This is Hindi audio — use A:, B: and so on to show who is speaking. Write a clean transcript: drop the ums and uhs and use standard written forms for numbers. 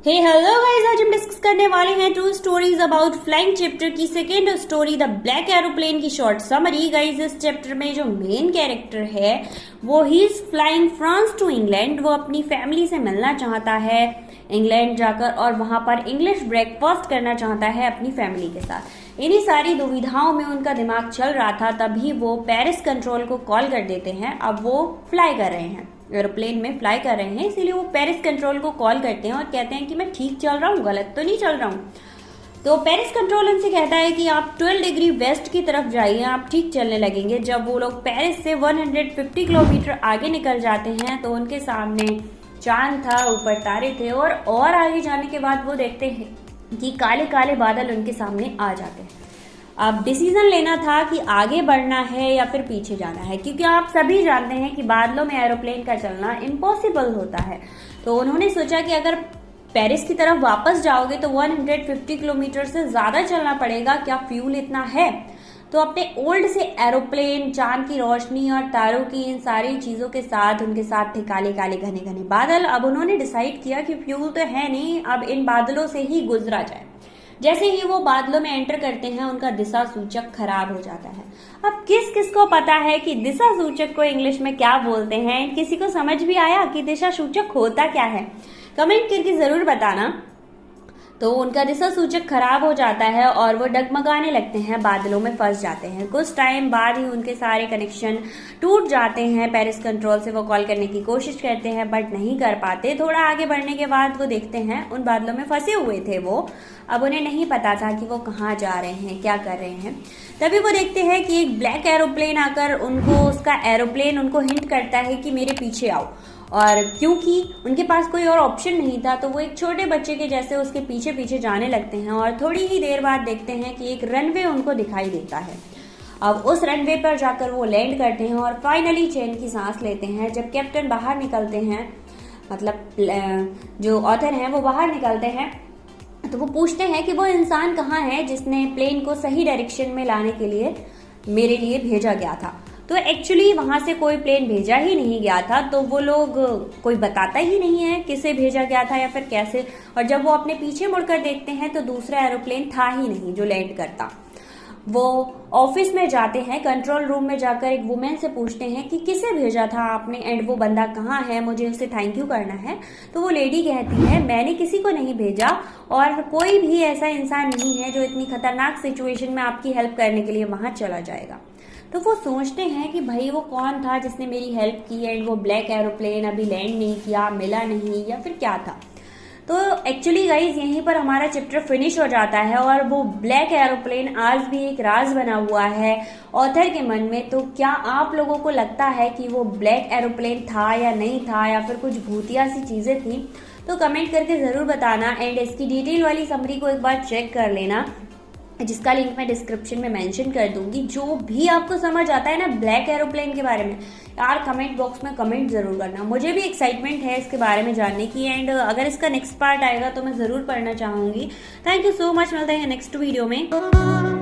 A: हेलो गाइस, आज हम डिस्कस करने वाले हैं two stories about flying chapter की second story the black aeroplane की शॉर्ट समरी। गाइस, इस चैप्टर में जो मेन कैरेक्टर है वो ही is flying France to England. वो अपनी फैमिली से मिलना चाहता है इंग्लैंड जाकर और वहां पर इंग्लिश ब्रेकफास्ट करना चाहता है अपनी फैमिली के साथ। इन्हीं सारी दुविधाओं में उनका दिमाग चल रहा था, तभी वो पेरिस कंट्रोल को कॉल कर देते हैं। अब वो फ्लाई कर रहे हैं, एरोप्लेन में फ्लाई कर रहे हैं, इसीलिए वो पेरिस कंट्रोल को कॉल करते हैं और कहते हैं कि मैं ठीक चल रहा हूँ, गलत तो नहीं चल रहा हूँ। तो पेरिस कंट्रोल उनसे कहता है कि आप 12 डिग्री वेस्ट की तरफ जाइए, आप ठीक चलने लगेंगे। जब वो लोग पेरिस से 150 किलोमीटर आगे निकल जाते हैं तो उनके सामने चांद था, ऊपर तारे थे और आगे जाने के बाद वो देखते हैं कि काले काले बादल उनके सामने आ जाते हैं। अब डिसीजन लेना था कि आगे बढ़ना है या फिर पीछे जाना है, क्योंकि आप सभी जानते हैं कि बादलों में एरोप्लेन का चलना इम्पॉसिबल होता है। तो उन्होंने सोचा कि अगर पेरिस की तरफ वापस जाओगे तो 150 किलोमीटर से ज्यादा चलना पड़ेगा, क्या फ्यूल इतना है? तो अपने ओल्ड से एरोप्लेन, चांद की रोशनी और तारों की इन सारी चीजों के साथ उनके साथ थे काले काले घने घने बादल। अब उन्होंने डिसाइड किया कि फ्यूल तो है नहीं, अब इन बादलों से ही गुजरा जाए। जैसे ही वो बादलों में एंटर करते हैं उनका दिशा सूचक खराब हो जाता है। अब किस किस को पता है कि दिशा सूचक को इंग्लिश में क्या बोलते हैं? किसी को समझ भी आया कि दिशा सूचक होता क्या है? कमेंट करके जरूर बताना। तो उनका दिशा सूचक खराब हो जाता है और वो डगमगाने लगते हैं, बादलों में फंस जाते हैं। कुछ टाइम बाद ही उनके सारे कनेक्शन टूट जाते हैं। पेरिस कंट्रोल से वो कॉल करने की कोशिश करते हैं बट नहीं कर पाते। थोड़ा आगे बढ़ने के बाद वो देखते हैं उन बादलों में फंसे हुए थे वो। अब उन्हें नहीं पता था कि वो कहाँ जा रहे हैं, क्या कर रहे हैं। तभी वो देखते हैं कि एक ब्लैक एरोप्लेन आकर उसका एरोप्लेन उनको हिंट करता है कि मेरे पीछे आओ। और क्योंकि उनके पास कोई और ऑप्शन नहीं था तो वो एक छोटे बच्चे के जैसे उसके पीछे पीछे जाने लगते हैं और थोड़ी ही देर बाद देखते हैं कि एक रनवे उनको दिखाई देता है। अब उस रनवे पर जाकर वो लैंड करते हैं और फाइनली चैन की सांस लेते हैं। जब कैप्टन बाहर निकलते हैं, मतलब जो ऑथर हैं वो बाहर निकलते हैं, तो वो पूछते हैं कि वो इंसान कहाँ है जिसने प्लेन को सही डायरेक्शन में लाने के लिए मेरे लिए भेजा गया था। तो एक्चुअली वहां से कोई प्लेन भेजा ही नहीं गया था, तो वो लोग कोई बताता ही नहीं है किसे भेजा गया था या फिर कैसे। और जब वो अपने पीछे मुड़कर देखते हैं तो दूसरा एरोप्लेन था ही नहीं जो लैंड करता। वो ऑफिस में जाते हैं, कंट्रोल रूम में जाकर एक वुमेन से पूछते हैं कि किसे भेजा था आपने एंड वो बंदा कहाँ है, मुझे उसे थैंक यू करना है। तो वो लेडी कहती है मैंने किसी को नहीं भेजा और कोई भी ऐसा इंसान नहीं है जो इतनी खतरनाक सिचुएशन में आपकी हेल्प करने के लिए वहां चला जाएगा। तो वो सोचते हैं कि भाई वो कौन था जिसने मेरी हेल्प की एंड वो ब्लैक एरोप्लेन अभी लैंड नहीं किया, मिला नहीं या फिर क्या था। तो एक्चुअली गाइज यहीं पर हमारा चैप्टर फिनिश हो जाता है और वो ब्लैक एरोप्लेन आज भी एक राज बना हुआ है ऑथर के मन में। तो क्या आप लोगों को लगता है कि वो ब्लैक एरोप्लेन था या नहीं था या फिर कुछ भूतिया सी चीजें थी? तो कमेंट करके जरूर बताना एंड इसकी डिटेल वाली समरी को एक बार चेक कर लेना, जिसका लिंक मैं डिस्क्रिप्शन में मेंशन कर दूंगी। जो भी आपको समझ आता है ना ब्लैक एरोप्लेन के बारे में, यार कमेंट बॉक्स में कमेंट जरूर करना। मुझे भी एक्साइटमेंट है इसके बारे में जानने की एंड अगर इसका नेक्स्ट पार्ट आएगा तो मैं जरूर पढ़ना चाहूंगी। थैंक यू सो मच, मिलते हैं नेक्स्ट वीडियो में।